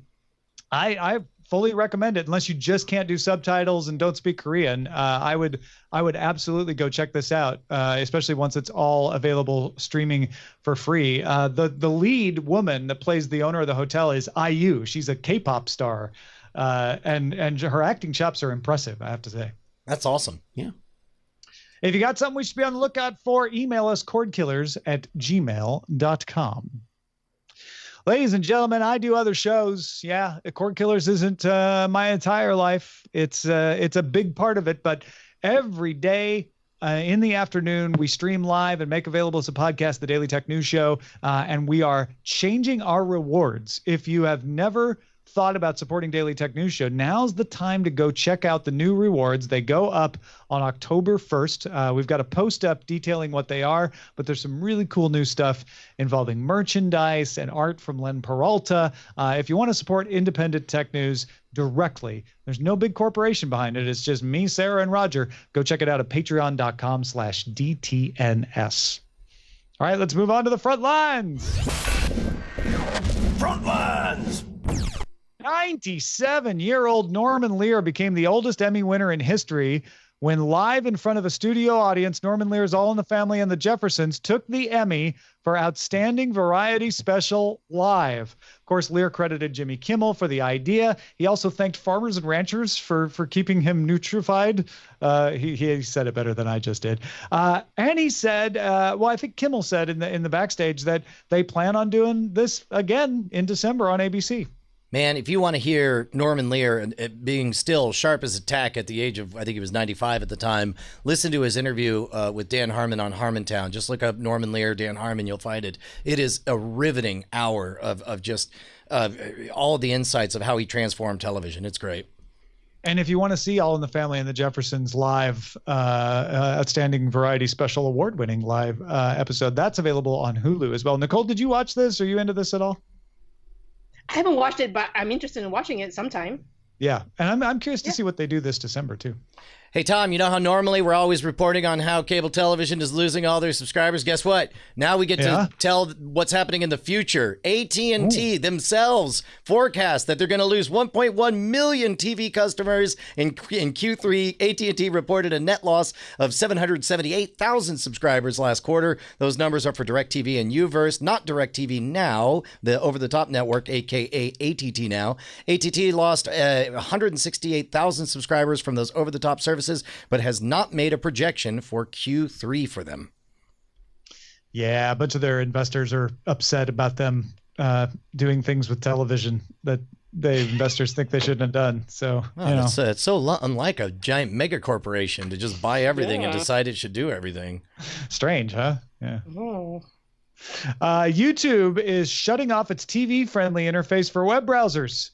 I fully recommend it unless you just can't do subtitles and don't speak Korean. I would absolutely go check this out, especially once it's all available streaming for free. The lead woman that plays the owner of the hotel is IU. She's a K-pop star, and her acting chops are impressive, I have to say. That's awesome. Yeah. If you got something we should be on the lookout for, email us cordkillers@gmail.com. Ladies and gentlemen, I do other shows. Yeah, Cordkillers isn't my entire life. It's a big part of it, but every day in the afternoon, we stream live and make available as a podcast, the Daily Tech News Show, and we are changing our rewards. If you have never thought about supporting Daily Tech News Show, now's the time to go check out the new rewards. They go up on October 1st. We've got a post up detailing what they are, but there's some really cool new stuff involving merchandise and art from Len Peralta. If you want to support independent tech news directly, there's no big corporation behind it. It's just me, Sarah, and Roger. Go check it out at patreon.com/DTNS. All right, let's move on to the front lines. Front lines. 97-year-old Norman Lear became the oldest Emmy winner in history when live in front of a studio audience, Norman Lear's All in the Family and the Jeffersons took the Emmy for Outstanding Variety Special Live. Of course, Lear credited Jimmy Kimmel for the idea. He also thanked farmers and ranchers for keeping him nutrified. He said it better than I just did. And he said, well, I think Kimmel said in the backstage that they plan on doing this again in December on ABC. Man, if you want to hear Norman Lear being still sharp as a tack at the age of, I think he was 95 at the time, listen to his interview with Dan Harmon on Harmontown. Just look up Norman Lear, Dan Harmon, you'll find it. It is a riveting hour of just all of the insights of how he transformed television. It's great. And if you want to see All in the Family and the Jeffersons live, Outstanding Variety Special Award-winning live episode, that's available on Hulu as well. Nicole, did you watch this? Are you into this at all? I haven't watched it, but I'm interested in watching it sometime. Yeah, and I'm curious to see what they do this December too. Hey, Tom, you know how normally we're always reporting on how cable television is losing all their subscribers? Guess what? Now we get to tell what's happening in the future. AT&T themselves forecast that they're going to lose 1.1 million TV customers in Q3. AT&T reported a net loss of 778,000 subscribers last quarter. Those numbers are for DirecTV and Uverse, not DirecTV Now, the over-the-top network, a.k.a. ATT Now. AT&T lost 168,000 subscribers from those over-the-top services, but has not made a projection for Q3 for them. Yeah, a bunch of their investors are upset about them doing things with television that the investors think they shouldn't have done. So, it's so unlike a giant mega corporation to just buy everything and decide it should do everything. Strange, huh? Yeah. Oh. YouTube is shutting off its TV-friendly interface for web browsers.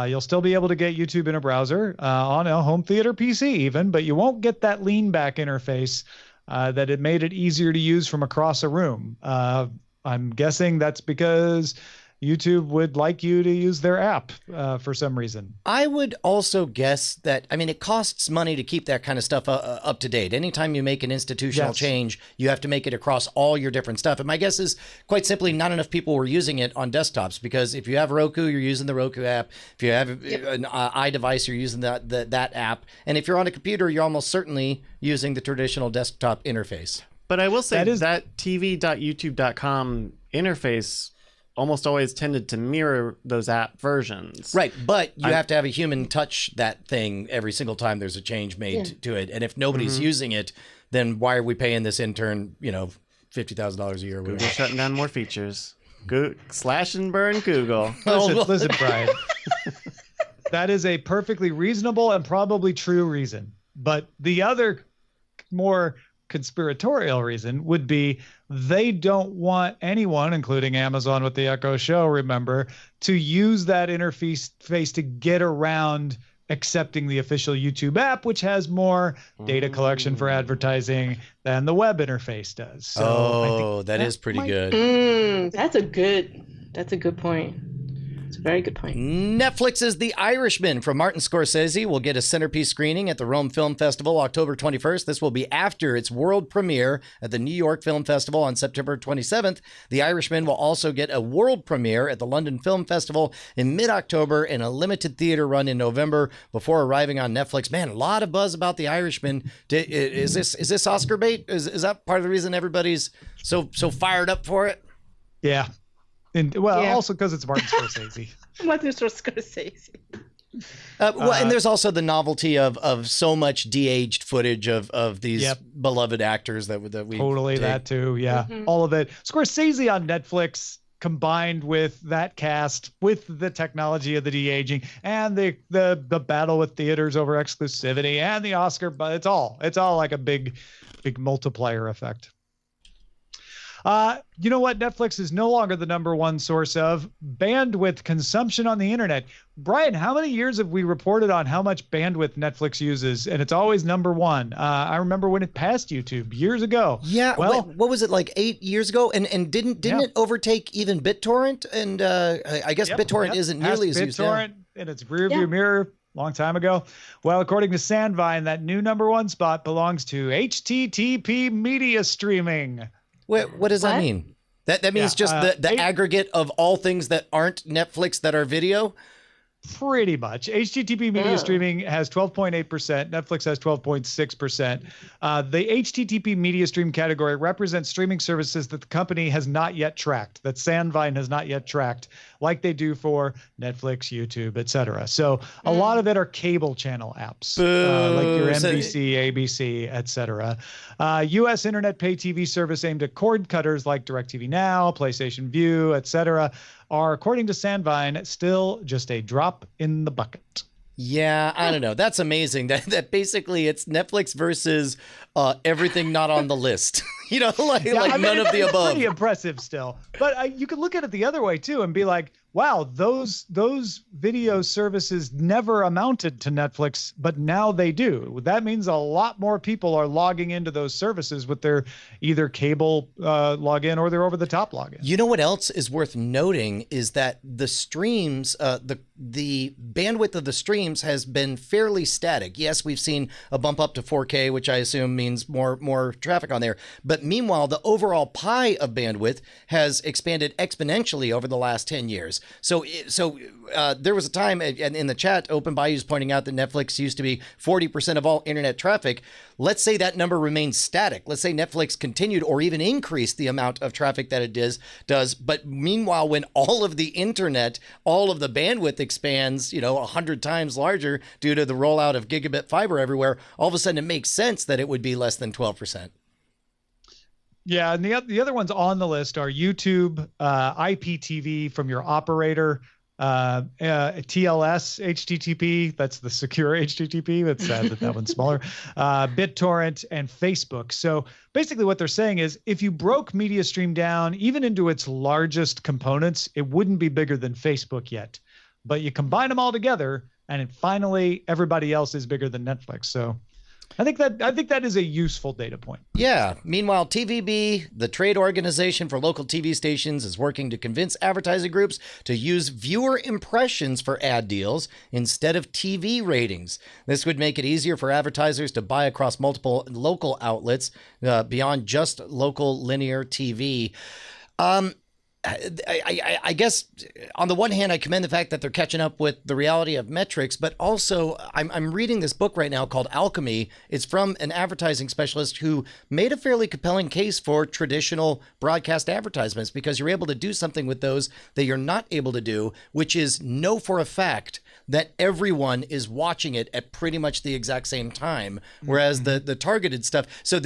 You'll still be able to get YouTube in a browser on a home theater PC even, but you won't get that lean back interface that it made it easier to use from across a room. I'm guessing that's because YouTube would like you to use their app for some reason. I would also guess that, I mean, it costs money to keep that kind of stuff up to date. Anytime you make an institutional change, you have to make it across all your different stuff. And my guess is quite simply not enough people were using it on desktops, because if you have Roku, you're using the Roku app. If you have an iDevice, you're using that app. And if you're on a computer, you're almost certainly using the traditional desktop interface. But I will say that tv.youtube.com interface almost always tended to mirror those app versions. Right, but you have to have a human touch that thing every single time there's a change made to it. And if nobody's using it, then why are we paying this intern, $50,000 a year? Google shutting down more features. Slash and burn Google. Listen, Brian. That is a perfectly reasonable and probably true reason. But the other more conspiratorial reason would be they don't want anyone, including Amazon with the Echo Show, remember, to use that interface to get around accepting the official YouTube app, which has more data collection for advertising than the web interface does. So that is pretty good. That's a good point. It's a very good point. Netflix's The Irishman from Martin Scorsese will get a centerpiece screening at the Rome Film Festival October 21st. This will be after its world premiere at the New York Film Festival on September 27th. The Irishman will also get a world premiere at the London Film Festival in mid-October and a limited theater run in November before arriving on Netflix. Man, a lot of buzz about The Irishman. Is this Oscar bait? Is that part of the reason everybody's so fired up for it? Yeah. And also because it's Martin Scorsese. Martin Scorsese. And there's also the novelty of so much de-aged footage of these beloved actors that we totally dig. That too. Yeah. All of it. Scorsese on Netflix combined with that cast, with the technology of the de-aging and the battle with theaters over exclusivity and the Oscar, but it's all like a big multiplier effect. You know what? Netflix is no longer the number one source of bandwidth consumption on the internet. Brian, how many years have we reported on how much bandwidth Netflix uses? And it's always number one. I remember when it passed YouTube years ago. Yeah. Well, what was it, like 8 years ago? And didn't it overtake even BitTorrent? And I guess BitTorrent isn't nearly as used now. BitTorrent in its rearview mirror. Long time ago. Well, according to Sandvine, that new number one spot belongs to HTTP media streaming. What does that mean? That means just the aggregate of all things that aren't Netflix that are video? Pretty much. HTTP media streaming has 12.8%. Netflix has 12.6%. The HTTP media stream category represents streaming services that the company has not yet tracked, that Sandvine has not yet tracked, like they do for Netflix, YouTube, etc. So a lot of it are cable channel apps, like your NBC, ABC, etc. U.S. internet pay TV service aimed at cord cutters like DirecTV Now, PlayStation View, etc. are, according to Sandvine, still just a drop in the bucket. Yeah, I don't know. That's amazing. That basically it's Netflix versus everything not on the list. None of the above. Pretty impressive still. But you could look at it the other way too and be like, wow, those video services never amounted to Netflix, but now they do. That means a lot more people are logging into those services with their either cable login or their over-the-top login. You know what else is worth noting is that the streams, the bandwidth of the streams has been fairly static. Yes, we've seen a bump up to 4K, which I assume means more traffic on there. But meanwhile, the overall pie of bandwidth has expanded exponentially over the last 10 years. So there was a time in the chat, Open Bayou's pointing out that Netflix used to be 40% of all internet traffic. Let's say that number remains static. Let's say Netflix continued or even increased the amount of traffic that it does. But meanwhile, when all of the internet, all of the bandwidth expands, 100 times larger due to the rollout of gigabit fiber everywhere, all of a sudden it makes sense that it would be less than 12%. Yeah, and the other ones on the list are YouTube, IPTV from your operator, TLS, HTTP, that's the secure HTTP. It's sad that one's smaller. BitTorrent and Facebook. So basically what they're saying is if you broke MediaStream down even into its largest components, it wouldn't be bigger than Facebook yet. But you combine them all together and finally everybody else is bigger than Netflix. So I think that is a useful data point. Yeah. Meanwhile, TVB, the trade organization for local TV stations, is working to convince advertising groups to use viewer impressions for ad deals instead of TV ratings. This would make it easier for advertisers to buy across multiple local outlets beyond just local linear TV. I guess on the one hand, I commend the fact that they're catching up with the reality of metrics, but also I'm reading this book right now called Alchemy. It's from an advertising specialist who made a fairly compelling case for traditional broadcast advertisements because you're able to do something with those that you're not able to do, which is know for a fact that everyone is watching it at pretty much the exact same time, whereas the targeted stuff. So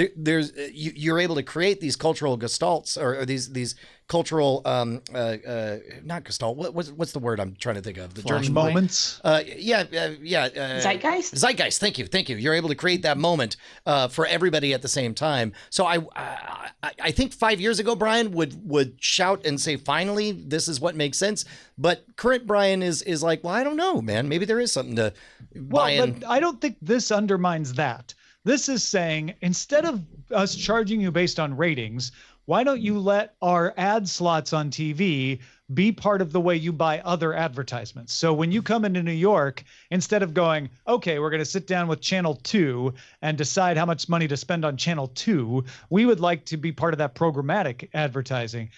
you're able to create these cultural gestalts or these cultural not gestalt. What's the word I'm trying to think of? The Flash German moments. Zeitgeist. Zeitgeist. Thank you. You're able to create that moment for everybody at the same time. So I think 5 years ago, Brian would shout and say, finally, this is what makes sense. But current Brian is like, well, I don't know, man. Maybe there is something to buy in. But I don't think this undermines that. This is saying instead of us charging you based on ratings, why don't you let our ad slots on TV be part of the way you buy other advertisements. So when you come into New York, instead of going, okay, we're going to sit down with channel 2 and decide how much money to spend on channel 2, we would like to be part of that programmatic advertising.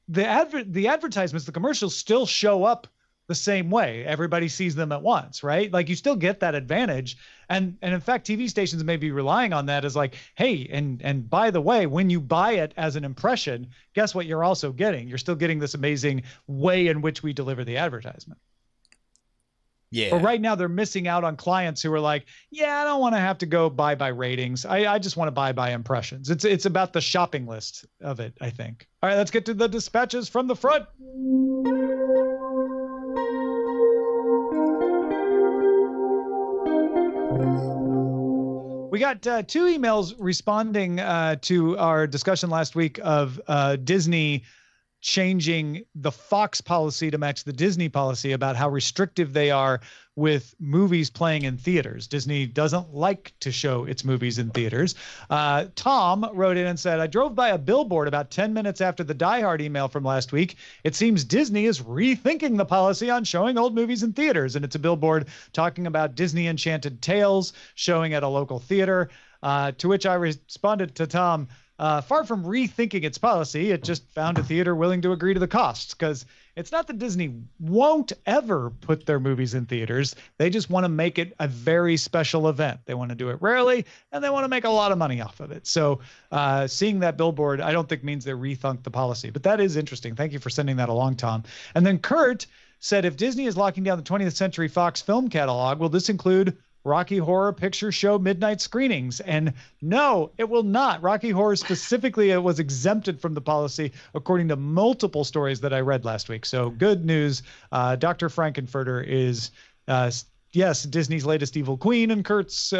The advertisements, the commercials still show up the same way. Everybody sees them at once, right? Like you still get that advantage. And in fact, TV stations may be relying on that as like, hey, and by the way, when you buy it as an impression, guess what you're also getting? You're still getting this amazing way in which we deliver the advertisement. Yeah. But right now they're missing out on clients who are like, yeah, I don't want to have to go buy by ratings. I just want to buy by impressions. It's about the shopping list of it, I think. All right, let's get to the dispatches from the front. We got 2 emails responding to our discussion last week of Disney changing the Fox policy to match the Disney policy about how restrictive they are with movies playing in theaters. Disney doesn't like to show its movies in theaters. Tom wrote in and said, I drove by a billboard about 10 minutes after the Die Hard email from last week. It seems Disney is rethinking the policy on showing old movies in theaters. And it's a billboard talking about Disney Enchanted Tales showing at a local theater. To which I responded to Tom, far from rethinking its policy, it just found a theater willing to agree to the costs, because it's not that Disney won't ever put their movies in theaters. They just want to make it a very special event. They want to do it rarely, and they want to make a lot of money off of it. So seeing that billboard, I don't think means they rethunk the policy. But that is interesting. Thank you for sending that along, Tom. And then Kurt said, if Disney is locking down the 20th Century Fox film catalog, will this include Rocky Horror Picture Show midnight screenings? And no, it will not. Rocky Horror specifically, it was exempted from the policy according to multiple stories that I read last week. So good news. Dr. Frankenfurter is, yes, Disney's latest evil queen in Kurt's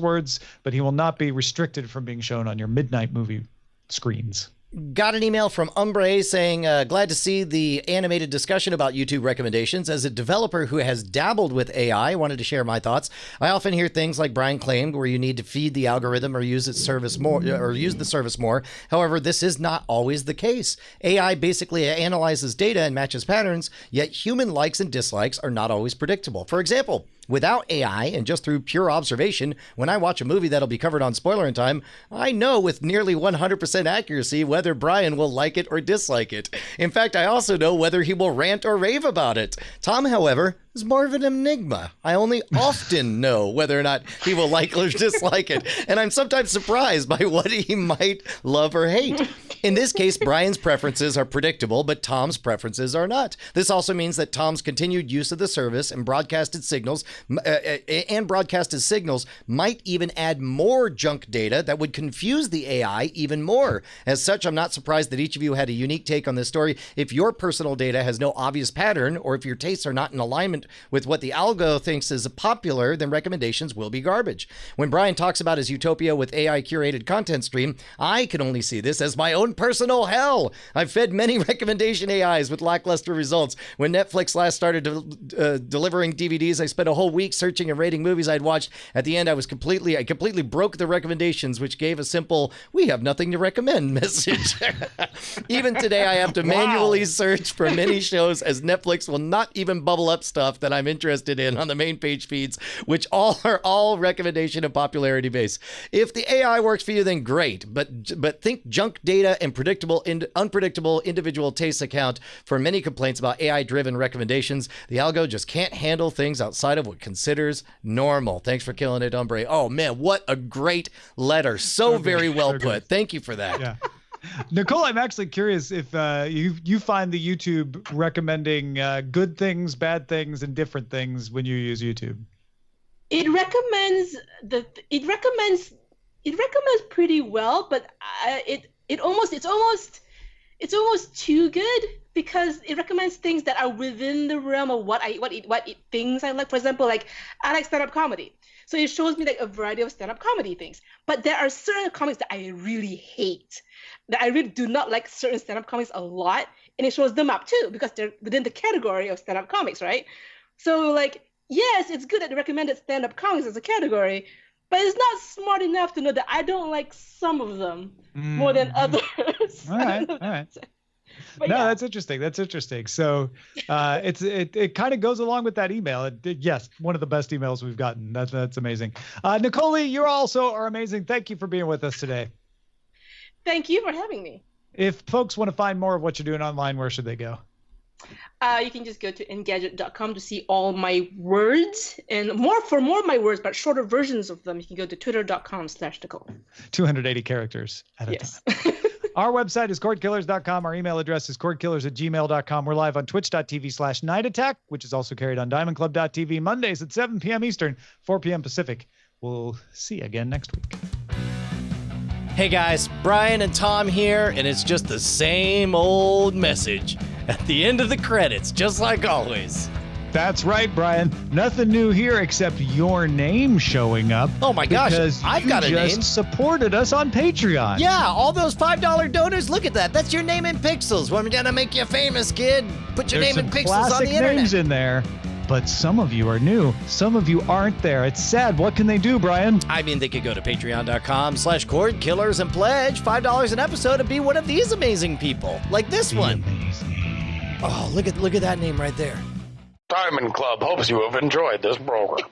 words, but he will not be restricted from being shown on your midnight movie screens. Got an email from Umbre saying, glad to see the animated discussion about YouTube recommendations. As a developer who has dabbled with AI, I wanted to share my thoughts. I often hear things like Brian claimed, where you need to feed the algorithm or use its service more, or use the service more. However, this is not always the case. AI basically analyzes data and matches patterns, yet human likes and dislikes are not always predictable. For example, without AI and just through pure observation, when I watch a movie that'll be covered on Spoilerin Time, I know with nearly 100% accuracy whether Brian will like it or dislike it. In fact, I also know whether he will rant or rave about it. Tom, however, is more of an enigma. I only often know whether or not he will like or dislike it, and I'm sometimes surprised by what he might love or hate. In this case, Brian's preferences are predictable, but Tom's preferences are not. This also means that Tom's continued use of the service and broadcasted signals might even add more junk data that would confuse the AI even more. As such, I'm not surprised that each of you had a unique take on this story. If your personal data has no obvious pattern, or if your tastes are not in alignment with what the algo thinks is popular, then recommendations will be garbage. When Brian talks about his utopia with AI curated content stream, I can only see this as my own personal hell. I've fed many recommendation AIs with lackluster results. When Netflix last started delivering DVDs, I spent a whole week searching and rating movies I'd watched. At the end, I completely broke the recommendations, which gave a simple, we have nothing to recommend message. Even today, I have to manually search for many shows, as Netflix will not even bubble up stuff that I'm interested in on the main page feeds, which are all recommendation and popularity based. If the AI works for you, then great, but think junk data and unpredictable individual tastes account for many complaints about AI-driven recommendations. The algo just can't handle things outside of what considers normal. Thanks for killing it, Umbre. Oh man, what a great letter. So very well put. Thank you for that. Yeah. Nicole, I'm actually curious if you find the YouTube recommending good things, bad things, and different things when you use YouTube. It recommends pretty well, but it's almost too good, because it recommends things that are within the realm of what it things I like. For example, like I like stand-up comedy, so it shows me like a variety of stand-up comedy things. But there are certain comics that I really hate, that I really do not like certain stand-up comics a lot, and it shows them up too, because they're within the category of stand-up comics, right? So like, yes, it's good that they recommended stand-up comics as a category, but it's not smart enough to know that I don't like some of them more than others. All right. But No, yeah. that's interesting. That's interesting. So it kind of goes along with that email. Yes, one of the best emails we've gotten. That's amazing. Nicole, you also are amazing. Thank you for being with us today. Thank you for having me. If folks want to find more of what you're doing online, where should they go? You can just go to engadget.com to see all my words and more of my words, but shorter versions of them. You can go to twitter.com/Nicole. 280 characters at a time. Our website is cordkillers.com. Our email address is cordkillers@gmail.com. We're live on twitch.tv/Night Attack, which is also carried on diamondclub.tv Mondays at 7 p.m. Eastern, 4 p.m. Pacific. We'll see you again next week. Hey guys, Brian and Tom here, and it's just the same old message at the end of the credits, just like always. That's right, Brian. Nothing new here except your name showing up. Oh my gosh, because I've got a you name. just supported us on Patreon. Yeah, all those $5 donors, look at that. That's your name in pixels. We're gonna make you famous, kid. Put your There's name in some pixels on classic the internet. names in there, but some of you are new. Some of you aren't there. It's sad. What can they do, Brian? I mean, they could go to patreon.com/Cordkillers and pledge $5 an episode and be one of these amazing people, like this one. Amazing. Oh, look at that name right there. Diamond Club hopes you have enjoyed this program.